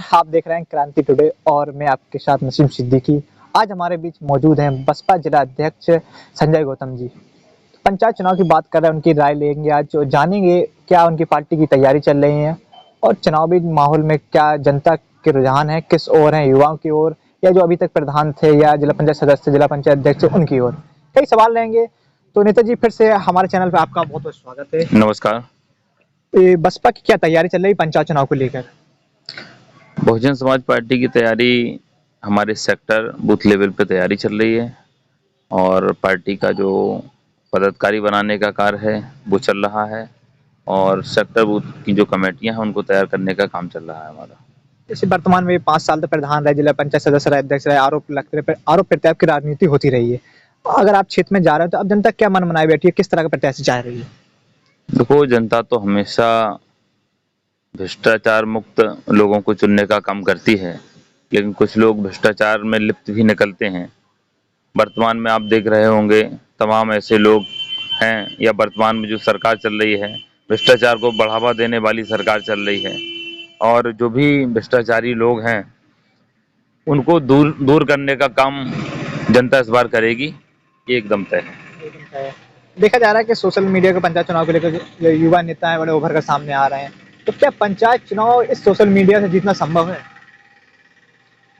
आप देख रहे हैं क्रांति टुडे और मैं आपके साथ नसीम सिद्दीकी। आज हमारे बीच मौजूद हैं बसपा जिला अध्यक्ष संजय गौतम जी। पंचायत चुनाव की बात कर रहे हैं, उनकी राय लेंगे आज और जानेंगे क्या उनकी पार्टी की तैयारी चल रही है और चुनावी माहौल में क्या जनता के रुझान है, किस ओर है, युवाओं की ओर या जो अभी तक प्रधान थे या जिला पंचायत सदस्य, जिला पंचायत अध्यक्ष उनकी ओर। कई सवाल रहेंगे। तो नेता जी, फिर से हमारे चैनल पर आपका बहुत बहुत स्वागत है। नमस्कार। बसपा की क्या तैयारी चल रही पंचायत चुनाव को लेकर? बहुजन समाज पार्टी की तैयारी हमारे सेक्टर बूथ लेवल पे तैयारी चल रही है और पार्टी का जो पदाधिकारी बनाने का कार्य है वो चल रहा है और सेक्टर बूथ की जो कमेटियां हैं उनको तैयार करने का काम चल रहा है हमारा। जैसे वर्तमान में 5 साल तक प्रधान रहे, जिला पंचायत सदस्य रहे, अध्यक्ष रहे, आरोप लगते रहे, आरोप प्रत्यारोप की राजनीति होती रही है। अगर आप क्षेत्र में जा रहे हो तो अब जनता क्या मन बनाए बैठी है, किस तरह का प्रत्याशी चाह रही है? देखो, जनता तो हमेशा भ्रष्टाचार मुक्त लोगों को चुनने का काम करती है, लेकिन कुछ लोग भ्रष्टाचार में लिप्त भी निकलते हैं। वर्तमान में आप देख रहे होंगे तमाम ऐसे लोग हैं, या वर्तमान में जो सरकार चल रही है भ्रष्टाचार को बढ़ावा देने वाली सरकार चल रही है और जो भी भ्रष्टाचारी लोग हैं उनको दूर दूर करने का काम जनता इस बार करेगी, ये एकदम तय है। देखा जा रहा है कि सोशल मीडिया को पंचायत चुनाव को लेकर जो युवा नेता है बड़े उभर कर सामने आ रहे हैं, तो क्या पंचायत चुनाव इस सोशल मीडिया से जीतना संभव है?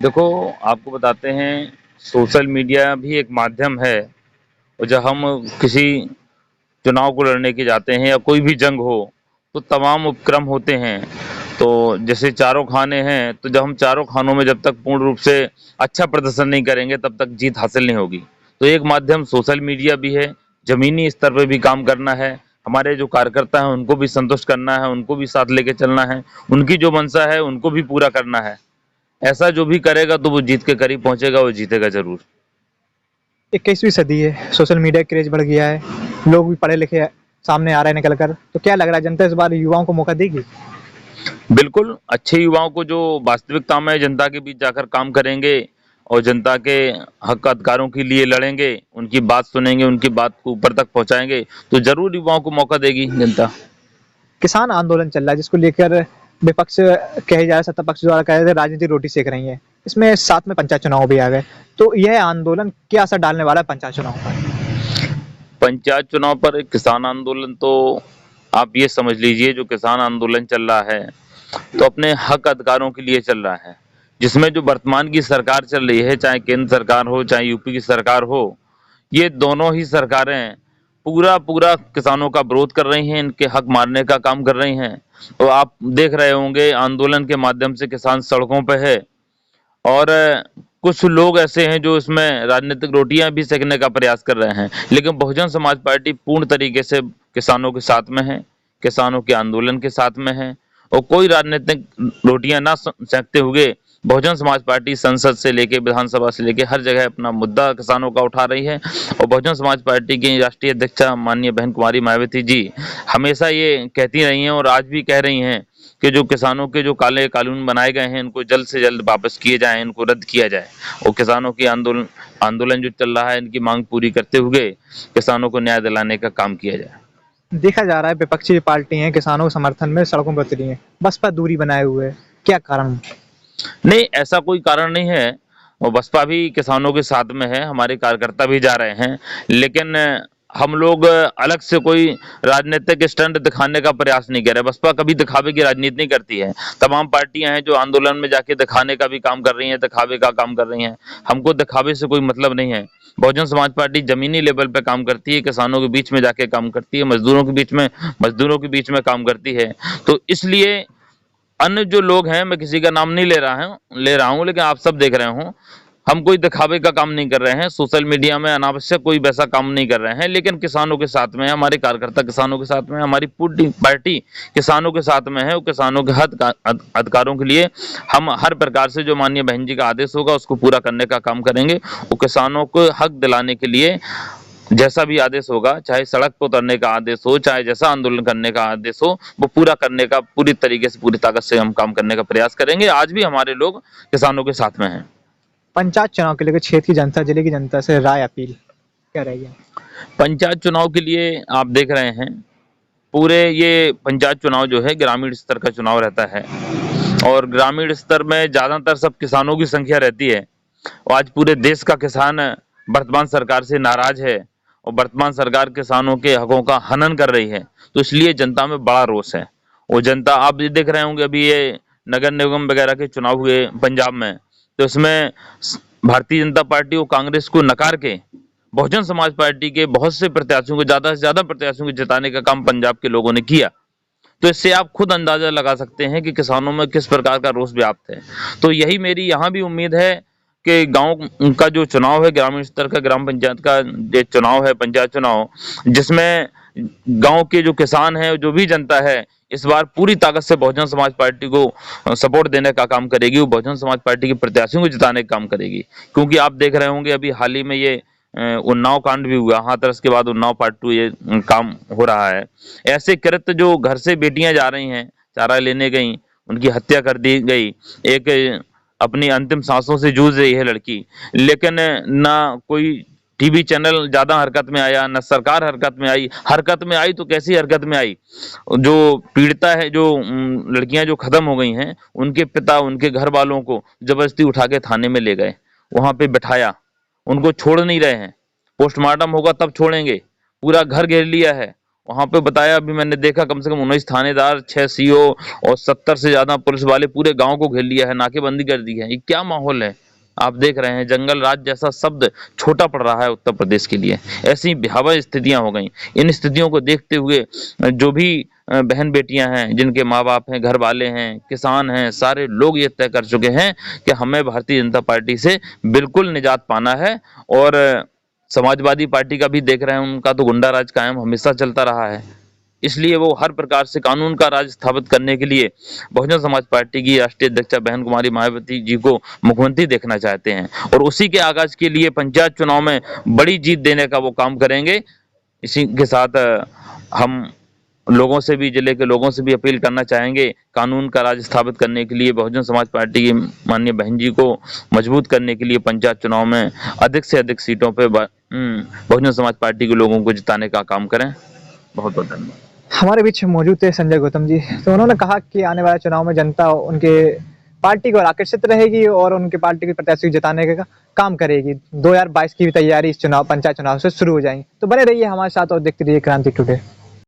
देखो, आपको बताते हैं, सोशल मीडिया भी एक माध्यम है और जब हम किसी चुनाव को लड़ने के जाते हैं या कोई भी जंग हो तो तमाम उपक्रम होते हैं। तो जैसे चारों खाने हैं, तो जब हम चारों खानों में जब तक पूर्ण रूप से अच्छा प्रदर्शन नहीं करेंगे तब तक जीत हासिल नहीं होगी। तो एक माध्यम सोशल मीडिया भी है, जमीनी स्तर पर भी काम करना है, हमारे जो कार्यकर्ता हैं उनको भी संतुष्ट करना है, उनको भी साथ लेके चलना है, उनकी जो मंशा है उनको भी पूरा करना है। ऐसा जो भी करेगा तो वो जीत के करीब पहुंचेगा, वो जीतेगा जरूर। 21वीं सदी है, सोशल मीडिया क्रेज बढ़ गया है, लोग भी पढ़े लिखे सामने आ रहे हैं निकल कर, तो क्या लग रहा है जनता इस बार युवाओं को मौका देगी? बिल्कुल, अच्छे युवाओं को जो वास्तविकता में जनता के बीच जाकर काम करेंगे और जनता के हक अधिकारों के लिए लड़ेंगे, उनकी बात सुनेंगे, उनकी बात को ऊपर तक पहुंचाएंगे, तो जरूर युवाओं को मौका देगी जनता। किसान आंदोलन चल रहा है जिसको लेकर विपक्ष कहे जा रहा है, सत्ता पक्ष द्वारा कहा जा रहा है राजनीति रोटी सेक रही है। इसमें साथ में पंचायत चुनाव भी आ गए, तो यह आंदोलन क्या असर डालने वाला है पंचायत चुनाव पर? पंचायत चुनाव पर किसान आंदोलन तो आप ये समझ लीजिए, जो किसान आंदोलन चल रहा है तो अपने हक अधिकारों के लिए चल रहा है, जिसमें जो वर्तमान की सरकार चल रही है, चाहे केंद्र सरकार हो चाहे यूपी की सरकार हो, ये दोनों ही सरकारें पूरा पूरा किसानों का विरोध कर रही हैं, इनके हक मारने का काम कर रही हैं। तो आप देख रहे होंगे आंदोलन के माध्यम से किसान सड़कों पे है और कुछ लोग ऐसे हैं जो इसमें राजनीतिक रोटियां भी सेकने का प्रयास कर रहे हैं, लेकिन बहुजन समाज पार्टी पूर्ण तरीके से किसानों के साथ में है, किसानों के आंदोलन के साथ में है और कोई राजनीतिक रोटियां ना सेकते हुए बहुजन समाज पार्टी संसद से लेके विधानसभा से लेके हर जगह अपना मुद्दा किसानों का उठा रही है। और बहुजन समाज पार्टी की राष्ट्रीय अध्यक्षा माननीय बहन कुमारी मायावती जी हमेशा ये कहती रही हैं और आज भी कह रही हैं कि जो किसानों के जो काले कानून बनाए गए हैं इनको जल्द से जल्द वापस किए जाएं, इनको रद्द किया जाए और किसानों की आंदोलन जो चल रहा है इनकी मांग पूरी करते हुए किसानों को न्याय दिलाने का काम किया जाए। देखा जा रहा है विपक्षी पार्टी हैं किसानों के समर्थन में सड़कों पर उतरी हैं, बसपा दूरी बनाए हुए है, क्या कारण? नहीं, ऐसा कोई कारण नहीं है, और बसपा भी किसानों के साथ में है, हमारे कार्यकर्ता भी जा रहे हैं, लेकिन हम लोग अलग से कोई राजनीतिक स्टंट दिखाने का प्रयास नहीं कर रहे। बसपा कभी दिखावे की राजनीति नहीं करती है। तमाम पार्टियां हैं जो आंदोलन में जाके दिखाने का भी काम कर रही हैं, दिखावे का काम कर रही हैं। हमको दिखावे से कोई मतलब नहीं है। बहुजन समाज पार्टी जमीनी लेवल पे काम करती है, किसानों के बीच में जाके काम करती है, मजदूरों के बीच में काम करती है। तो इसलिए अन्य जो लोग हैं, मैं किसी का नाम नहीं ले रहा हूँ, लेकिन आप सब देख रहे हो, हम कोई दिखावे का काम नहीं कर रहे हैं, सोशल मीडिया में अनावश्यक कोई वैसा काम नहीं कर रहे हैं, लेकिन किसानों के साथ में है, हमारे कार्यकर्ता किसानों के साथ में है, हमारी पूरी पार्टी किसानों के साथ में है और किसानों के अधिकारों के लिए हम हर प्रकार से जो माननीय बहन जी का आदेश होगा उसको पूरा करने का काम करेंगे और किसानों को हक दिलाने के लिए जैसा भी आदेश होगा, चाहे सड़क पर उतरने का आदेश हो, चाहे जैसा आंदोलन करने का आदेश हो, वो पूरा करने का पूरी तरीके से पूरी ताकत से हम काम करने का प्रयास करेंगे। आज भी हमारे लोग किसानों के साथ में हैं। पंचायत चुनाव के लेकर क्षेत्र की जनता, जिले की जनता से राय अपील क्या रहेगी? पंचायत चुनाव के लिए आप देख रहे हैं, पूरे ये पंचायत चुनाव जो है ग्रामीण स्तर का चुनाव रहता है और ग्रामीण स्तर में ज्यादातर सब किसानों की संख्या रहती है। और आज पूरे देश का किसान वर्तमान सरकार से नाराज है और वर्तमान सरकार किसानों के हकों का हनन कर रही है, तो इसलिए जनता में बड़ा रोष है। और जनता, आप ये देख रहे होंगे अभी ये नगर निगम वगैरह के चुनाव हुए पंजाब में, तो इसमें भारतीय जनता पार्टी और कांग्रेस को नकार के बहुजन समाज पार्टी के बहुत से प्रत्याशियों को, ज्यादा से ज्यादा प्रत्याशियों को जिताने का काम पंजाब के लोगों ने किया। तो इससे आप खुद अंदाजा लगा सकते हैं कि किसानों में किस प्रकार का रोष व्याप्त है। तो यही मेरी यहाँ भी उम्मीद है कि गांव का जो चुनाव है, ग्रामीण स्तर का ग्राम पंचायत का जो चुनाव है, पंचायत चुनाव, जिसमें गांव के जो किसान हैं, जो भी जनता है, इस बार पूरी ताकत से बहुजन समाज पार्टी को सपोर्ट देने का काम करेगी। वो बहुजन समाज पार्टी के प्रत्याशियों को जिताने का काम करेगी। क्योंकि आप देख रहे होंगे अभी हाल ही में ये उन्नाव कांड भी हुआ, हाथरस के बाद उन्नाव पार्ट 2 ये काम हो रहा है। ऐसे कृत्य, जो घर से बेटियां जा रही हैं, चारा लेने गई, उनकी हत्या कर दी गई, एक अपनी अंतिम सांसों से जूझ रही है लड़की, लेकिन ना कोई टीवी चैनल ज्यादा हरकत में आया, ना सरकार हरकत में आई। हरकत में आई तो कैसी हरकत में आई, जो पीड़िता है, जो लड़कियां जो खत्म हो गई हैं, उनके पिता, उनके घर वालों को जबरदस्ती उठा के थाने में ले गए, वहां पे बिठाया, उनको छोड़ नहीं रहे हैं। पोस्टमार्टम होगा तब छोड़ेंगे। पूरा घर घेर लिया है। वहां पे बताया, अभी मैंने देखा, कम से कम 19 थानेदार, 6 सीओ और 70 से ज्यादा पुलिस वाले पूरे गांव को घेर लिया है, नाकेबंदी कर दी है। ये क्या माहौल है, आप देख रहे हैं। जंगल राज जैसा शब्द छोटा पड़ रहा है उत्तर प्रदेश के लिए। ऐसी भयावह स्थितियां हो गई। इन स्थितियों को देखते हुए जो भी बहन बेटियां हैं, जिनके माँ बाप हैं, घर वाले हैं, किसान हैं, सारे लोग ये तय कर चुके हैं कि हमें भारतीय जनता पार्टी से बिल्कुल निजात पाना है। और समाजवादी पार्टी का भी देख रहे हैं, उनका तो गुंडा राज कायम हमेशा चलता रहा है। इसलिए वो हर प्रकार से कानून का राज स्थापित करने के लिए बहुजन समाज पार्टी की राष्ट्रीय अध्यक्षा बहन कुमारी मायावती जी को मुख्यमंत्री देखना चाहते हैं। और उसी के आगाज के लिए पंचायत चुनाव में बड़ी जीत देने का वो काम करेंगे। इसी के साथ हम लोगों से भी, जिले के लोगों से भी अपील करना चाहेंगे, कानून का राज स्थापित करने के लिए बहुजन समाज पार्टी की माननीय बहन जी को मजबूत करने के लिए पंचायत चुनाव में अधिक से अधिक सीटों पे बहुजन समाज पार्टी के लोगों को जिताने का काम करें। बहुत बहुत धन्यवाद। हमारे बीच मौजूद थे संजय गौतम जी। तो उन्होंने कहा कि आने वाले चुनाव में जनता उनके पार्टी को आकर्षित रहेगी और उनके पार्टी के प्रत्याशी को जिताने का काम करेगी। 2022 की भी तैयारी इस चुनाव, पंचायत चुनाव से शुरू हो जाएंगी। तो बने रहिए हमारे साथ और देखते रहिए क्रांति टुडे।